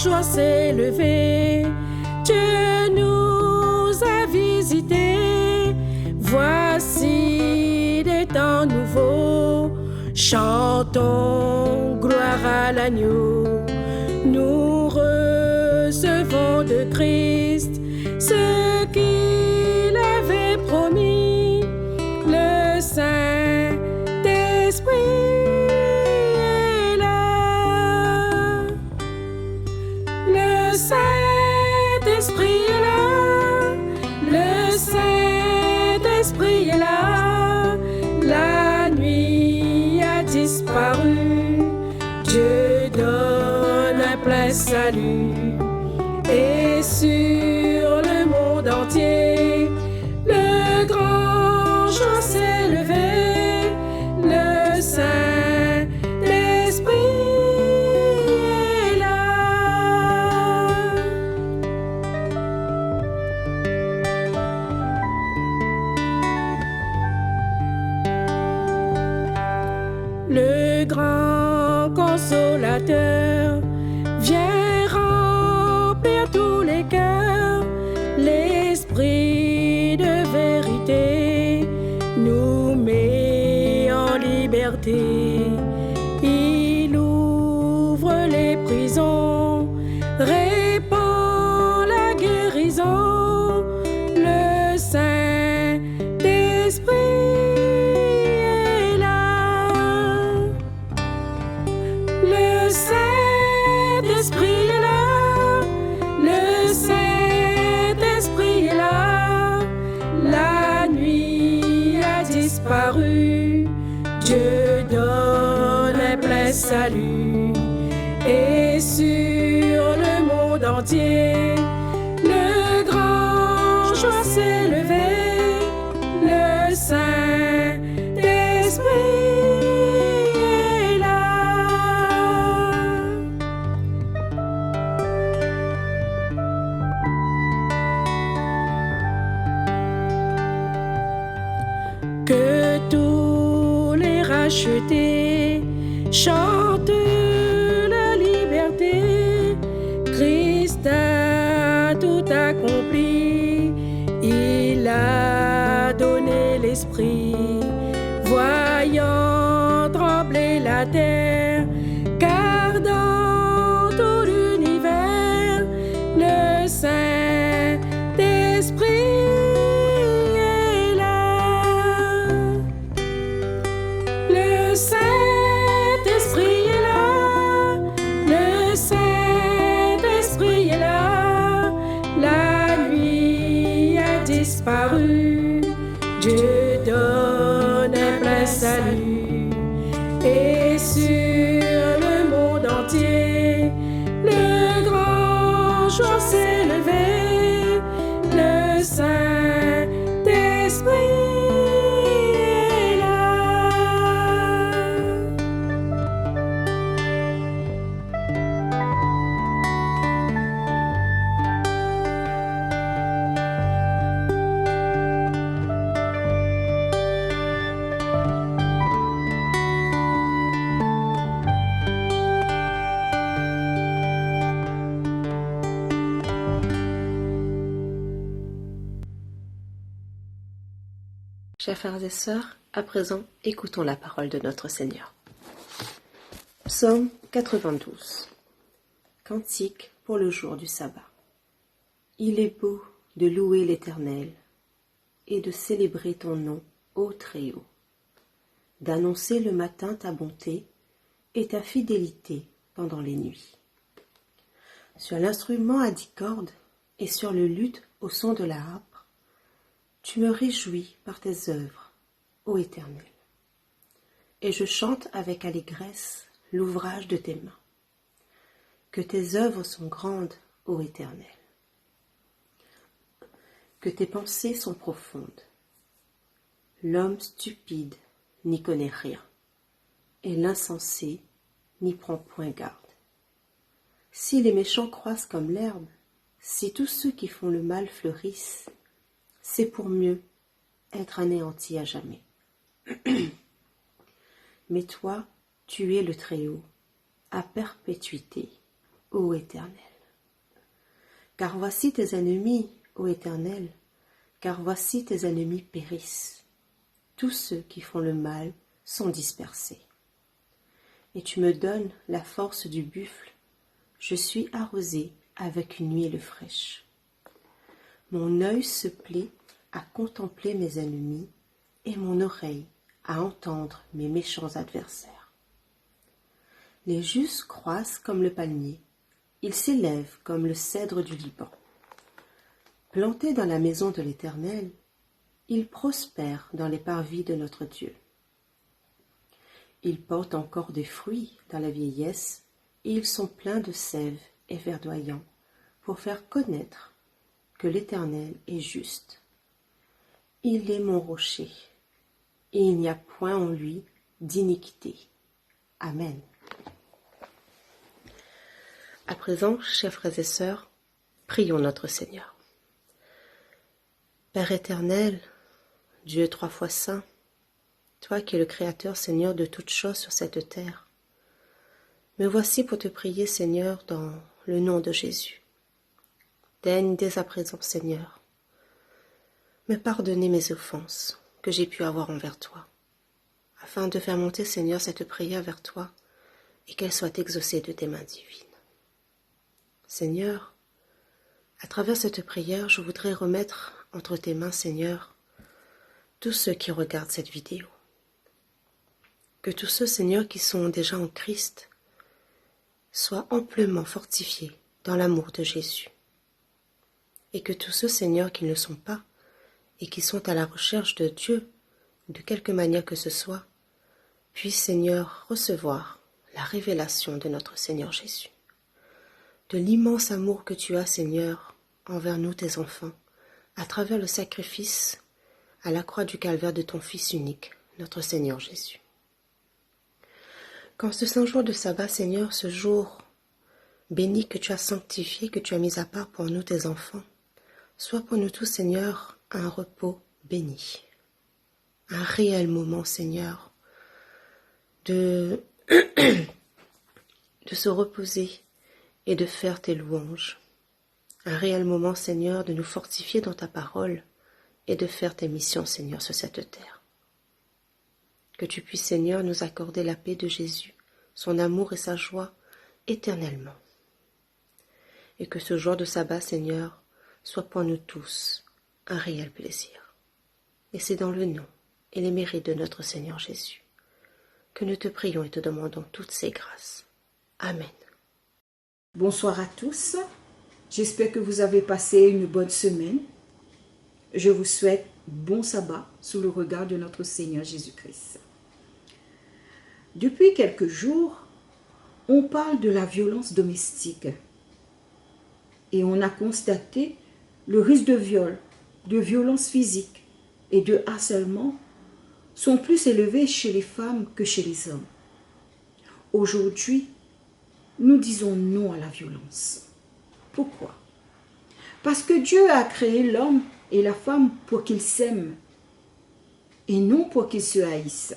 joie s'est levée, Dieu nous a visités. Voici des temps nouveaux, chantons gloire à l'agneau. Nous recevons de Christ ce qu'il avait promis, le Saint-Esprit est là. Le Saint-Esprit est là. Le Saint-Esprit est là. La nuit a disparu. Dieu donne un plein salut. Et sur le monde entier, le grand jour s'est levé. Le Saint-Esprit est là. Le grand consolateur vient remplir tous les cœurs. L'esprit de vérité nous met en liberté. Il ouvre les prisons, répand la guérison. Le Saint-Esprit est là. Le Saint-Esprit est là. Le Saint-Esprit est là. La nuit a disparu. Dieu donne un plein salut. Et sur le monde entier, le grand jour s'est levé. Le Saint-Esprit est là. Que tous les rachetés chantent la liberté. Christ a tout accompli. Il a donné l'esprit. Voyant trembler la terre, car dans tout l'univers, le Saint-Esprit est là. Le Saint-Esprit est là. Le Saint-Esprit est là. La nuit a disparu. Dieu donne un plein salut. Et sur le monde entier, le grand jour s'est levé. Le Saint-Esprit est là. Chers frères et sœurs, à présent, écoutons la parole de notre Seigneur. Psaume 92. Cantique pour le jour du sabbat. Il est beau de louer l'Éternel et de célébrer ton nom, ô Très-Haut, d'annoncer le matin ta bonté et ta fidélité pendant les nuits. Sur l'instrument à 10 cordes et sur le luth au son de la harpe, tu me réjouis par tes œuvres, ô Éternel, et je chante avec allégresse l'ouvrage de tes mains. Que tes œuvres sont grandes, ô Éternel, que tes pensées sont profondes. L'homme stupide n'y connaît rien, et l'insensé n'y prend point garde. Si les méchants croissent comme l'herbe, si tous ceux qui font le mal fleurissent, c'est pour mieux être anéanti à jamais. Mais toi, tu es le Très-Haut, à perpétuité, ô Éternel. Car voici tes ennemis, ô Éternel, car voici tes ennemis périssent. Tous ceux qui font le mal sont dispersés. Et tu me donnes la force du buffle, je suis arrosé avec une huile fraîche. Mon œil se plaît à contempler mes ennemis et mon oreille à entendre mes méchants adversaires. Les justes croissent comme le palmier, ils s'élèvent comme le cèdre du Liban. Plantés dans la maison de l'Éternel, ils prospèrent dans les parvis de notre Dieu. Ils portent encore des fruits dans la vieillesse, et ils sont pleins de sève et verdoyants, pour faire connaître que l'Éternel est juste. Il est mon rocher, et il n'y a point en lui d'iniquité. Amen. À présent, chers frères et sœurs, prions notre Seigneur. Père éternel, Dieu trois fois saint, toi qui es le Créateur, Seigneur, de toutes choses sur cette terre, me voici pour te prier, Seigneur, dans le nom de Jésus. Daigne dès à présent, Seigneur, me pardonner mes offenses que j'ai pu avoir envers toi, afin de faire monter, Seigneur, cette prière vers toi et qu'elle soit exaucée de tes mains divines. Seigneur, à travers cette prière, je voudrais remettre entre tes mains, Seigneur, tous ceux qui regardent cette vidéo. Que tous ceux, Seigneur, qui sont déjà en Christ soient amplement fortifiés dans l'amour de Jésus. Et que tous ceux, Seigneur, qui ne le sont pas et qui sont à la recherche de Dieu, de quelque manière que ce soit, puissent, Seigneur, recevoir la révélation de notre Seigneur Jésus. De l'immense amour que tu as, Seigneur, envers nous, tes enfants, à travers le sacrifice à la croix du calvaire de ton Fils unique, notre Seigneur Jésus. Qu'en ce saint jour de sabbat, Seigneur, ce jour béni que tu as sanctifié, que tu as mis à part pour nous, tes enfants, soit pour nous tous, Seigneur, un repos béni. Un réel moment, Seigneur, de se reposer et de faire tes louanges. Un réel moment, Seigneur, de nous fortifier dans ta parole et de faire tes missions, Seigneur, sur cette terre. Que tu puisses, Seigneur, nous accorder la paix de Jésus, son amour et sa joie éternellement. Et que ce jour de sabbat, Seigneur, soit pour nous tous un réel plaisir. Et c'est dans le nom et les mérites de notre Seigneur Jésus que nous te prions et te demandons toutes ces grâces. Amen. Bonsoir à tous, j'espère que vous avez passé une bonne semaine. Je vous souhaite bon sabbat sous le regard de notre Seigneur Jésus-Christ. Depuis quelques jours, on parle de la violence domestique et on a constaté le risque de viol, de violence physique et de harcèlement sont plus élevés chez les femmes que chez les hommes. Aujourd'hui, nous disons non à la violence. Pourquoi? Parce que Dieu a créé l'homme et la femme pour qu'ils s'aiment et non pour qu'ils se haïssent.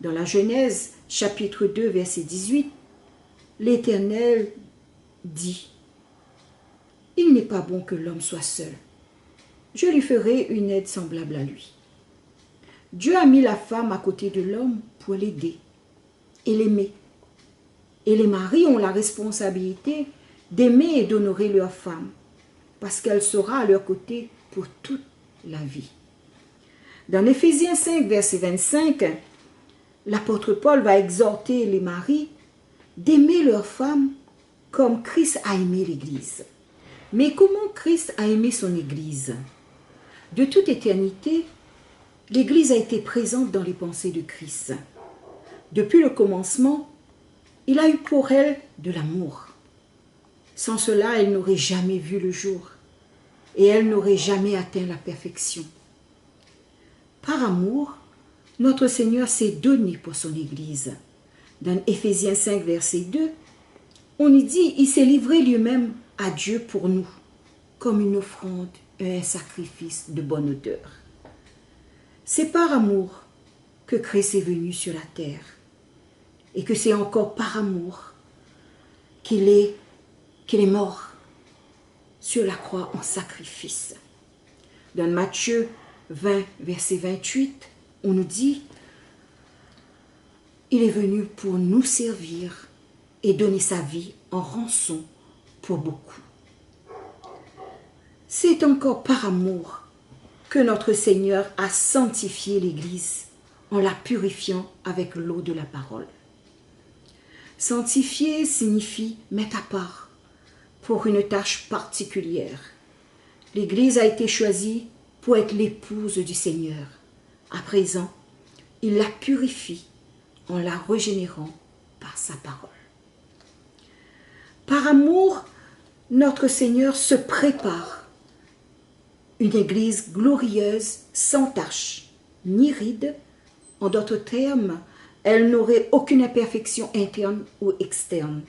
Dans la Genèse, chapitre 2, verset 18, l'Éternel dit « Il n'est pas bon que l'homme soit seul. Je lui ferai une aide semblable à lui. » Dieu a mis la femme à côté de l'homme pour l'aider et l'aimer. Et les maris ont la responsabilité d'aimer et d'honorer leur femme, parce qu'elle sera à leur côté pour toute la vie. Dans Éphésiens 5, verset 25, l'apôtre Paul va exhorter les maris d'aimer leur femme comme Christ a aimé l'Église. Mais comment Christ a aimé son Église? De toute éternité, l'Église a été présente dans les pensées de Christ. Depuis le commencement, il a eu pour elle de l'amour. Sans cela, elle n'aurait jamais vu le jour et elle n'aurait jamais atteint la perfection. Par amour, notre Seigneur s'est donné pour son Église. Dans Éphésiens 5, verset 2, on y dit « Il s'est livré lui-même à Dieu pour nous, comme une offrande et un sacrifice de bonne odeur. » C'est par amour que Christ est venu sur la terre et que c'est encore par amour qu'il est mort sur la croix en sacrifice. Dans Matthieu 20, verset 28, on nous dit « Il est venu pour nous servir et donner sa vie en rançon pour beaucoup. » C'est encore par amour que notre Seigneur a sanctifié l'Église en la purifiant avec l'eau de la parole. Sanctifier signifie mettre à part pour une tâche particulière. L'Église a été choisie pour être l'épouse du Seigneur. À présent, il la purifie en la régénérant par sa parole. Par amour, notre Seigneur se prépare une Église glorieuse, sans tache, ni ride. En d'autres termes, elle n'aurait aucune imperfection interne ou externe.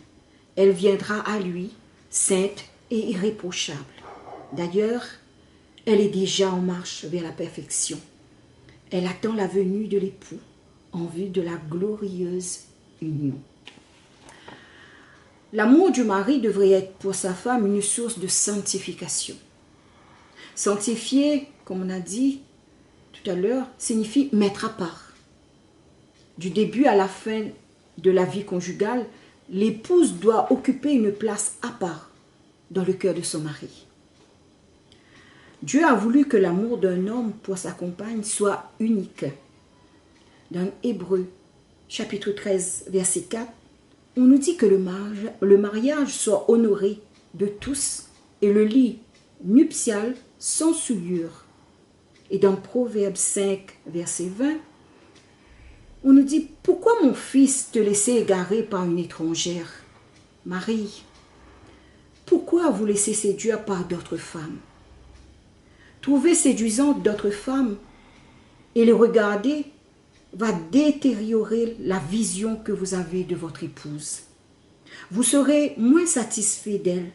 Elle viendra à lui, sainte et irréprochable. D'ailleurs, elle est déjà en marche vers la perfection. Elle attend la venue de l'époux en vue de la glorieuse union. L'amour du mari devrait être pour sa femme une source de sanctification. Sanctifier, comme on a dit tout à l'heure, signifie mettre à part. Du début à la fin de la vie conjugale, l'épouse doit occuper une place à part dans le cœur de son mari. Dieu a voulu que l'amour d'un homme pour sa compagne soit unique. Dans Hébreux, chapitre 13, verset 4, on nous dit que le mariage soit honoré de tous et le lit nuptial sans souillure. Et dans Proverbe 5, verset 20, on nous dit « Pourquoi mon fils te laisser égarer par une étrangère, Marie? Pourquoi vous laisser séduire par d'autres femmes? Trouver séduisantes d'autres femmes et les regarder va détériorer la vision que vous avez de votre épouse. Vous serez moins satisfait d'elle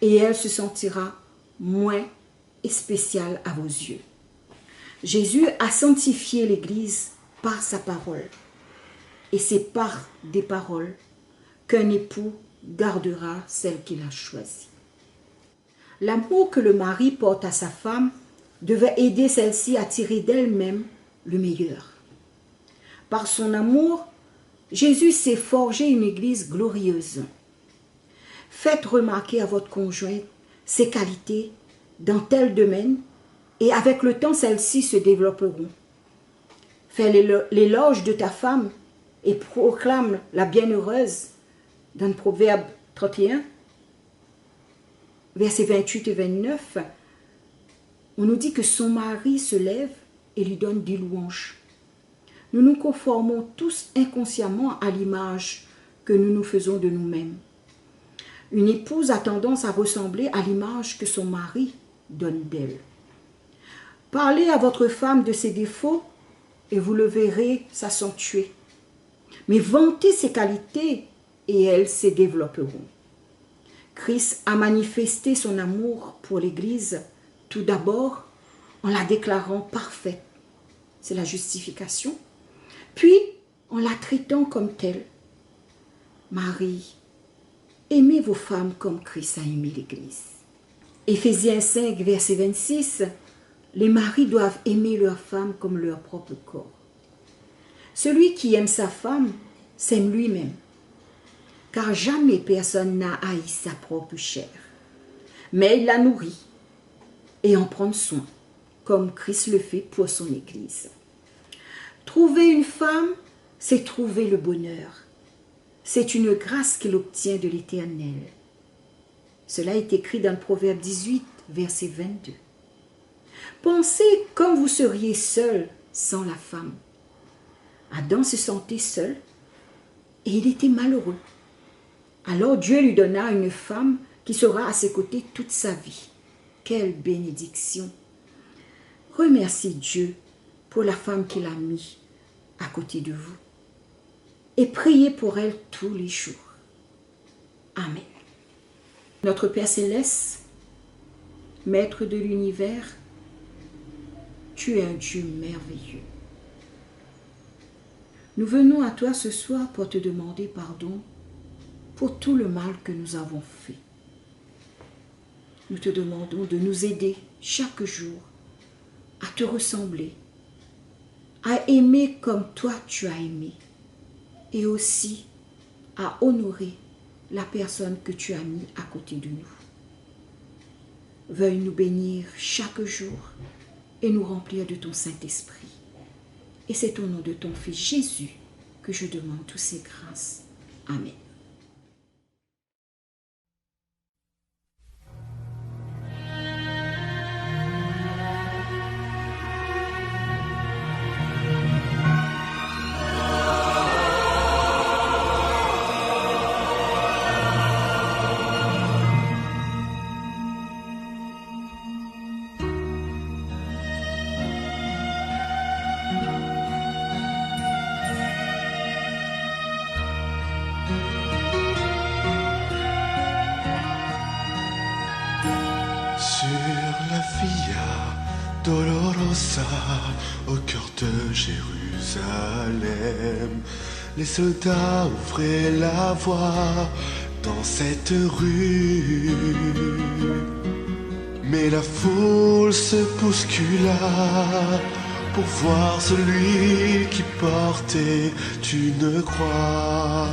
et elle se sentira moins spéciale à vos yeux. Jésus a sanctifié l'Église par sa parole. Et c'est par des paroles qu'un époux gardera celle qu'il a choisie. L'amour que le mari porte à sa femme devait aider celle-ci à tirer d'elle-même le meilleur. Par son amour, Jésus s'est forgé une Église glorieuse. Faites remarquer à votre conjoint ses qualités dans tel domaine et avec le temps, celles-ci se développeront. Fais l'éloge de ta femme et proclame la bienheureuse dans le Proverbe 31, versets 28 et 29. On nous dit que son mari se lève et lui donne des louanges. Nous nous conformons tous inconsciemment à l'image que nous nous faisons de nous-mêmes. Une épouse a tendance à ressembler à l'image que son mari donne d'elle. Parlez à votre femme de ses défauts et vous le verrez s'accentuer. Mais vantez ses qualités et elles se développeront. Christ a manifesté son amour pour l'Église tout d'abord en la déclarant parfaite. C'est la justification. Puis en la traitant comme telle. Marie, aimez vos femmes comme Christ a aimé l'Église. Éphésiens 5, verset 26, les maris doivent aimer leurs femmes comme leur propre corps. Celui qui aime sa femme s'aime lui-même, car jamais personne n'a haï sa propre chair, mais il la nourrit et en prend soin, comme Christ le fait pour son Église. Trouver une femme, c'est trouver le bonheur. C'est une grâce qu'il obtient de l'Éternel. Cela est écrit dans le Proverbe 18, verset 22. Pensez comme vous seriez seul sans la femme. Adam se sentait seul et il était malheureux. Alors Dieu lui donna une femme qui sera à ses côtés toute sa vie. Quelle bénédiction! Remerciez Dieu pour la femme qu'il a mis à côté de vous et priez pour elle tous les jours. Amen. Notre Père Céleste, Maître de l'univers, tu es un Dieu merveilleux. Nous venons à toi ce soir pour te demander pardon pour tout le mal que nous avons fait. nous te demandons de nous aider chaque jour à te ressembler, à aimer comme toi tu as aimé et aussi à honorer la personne que tu as mis à côté de nous. Veuille nous bénir chaque jour et nous remplir de ton Saint-Esprit. Et c'est au nom de ton Fils Jésus que je demande toutes ces grâces. Amen. Dolorosa, au cœur de Jérusalem, les soldats ouvraient la voie dans cette rue. Mais la foule se bouscula pour voir celui qui portait une croix.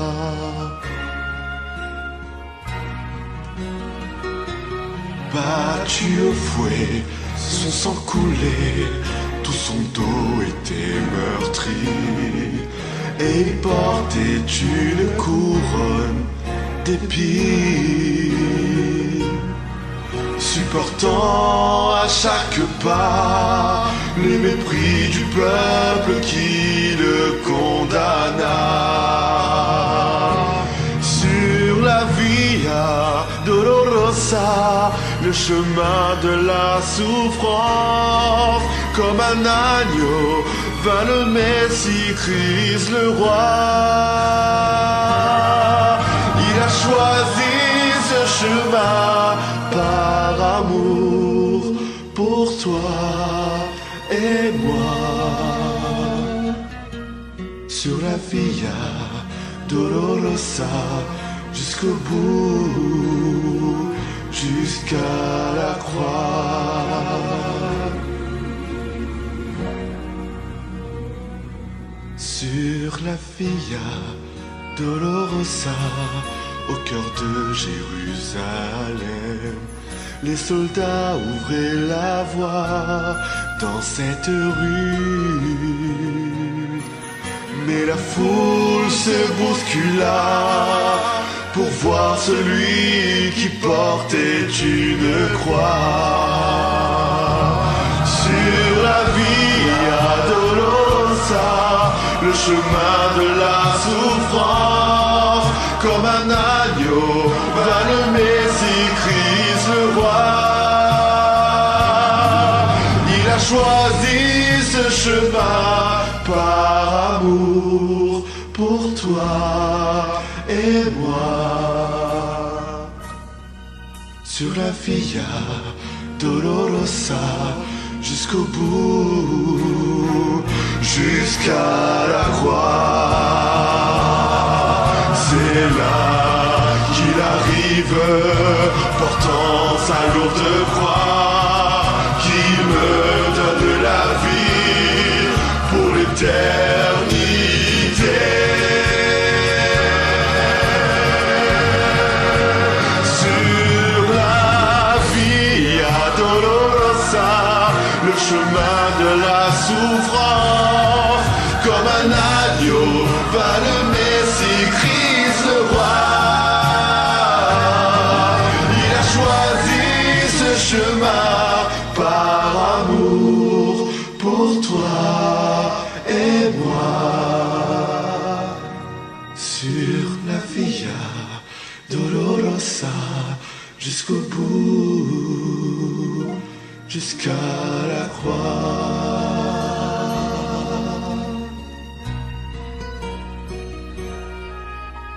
Battu au fouet, son sang coulait, tout son dos était meurtri, et il portait une couronne d'épines, supportant à chaque pas les mépris du peuple qui le condamna. Sur la Via Dolorosa, le chemin de la souffrance, comme un agneau vint le Messie Christ le roi. Il a choisi ce chemin par amour pour toi et moi. Sur la Via Dolorosa, jusqu'au bout, jusqu'à la croix. Sur la Via Dolorosa, au cœur de Jérusalem, les soldats ouvraient la voie dans cette rue. Mais la foule se bouscula pour voir celui qui portait une croix. Sur la Via Dolorosa, le chemin de la souffrance, comme un agneau va le Messie Christ le roi. Il a choisi ce chemin par amour pour toi et moi. Sur la Via Dolorosa, jusqu'au bout, jusqu'à la croix. C'est là qu'il arrive, portant sa lourde croix, qui me donne la vie pour l'éternité. Le chemin de la souffrance, comme un agneau va le Messie Christ le roi. Il a choisi ce chemin par amour pour toi et moi. Sur la Via Dolorosa, jusqu'au bout, jusqu'à la croix.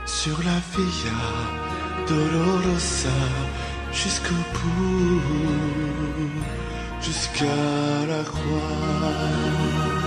Sur la Via Dolorosa, jusqu'au bout, jusqu'à la croix.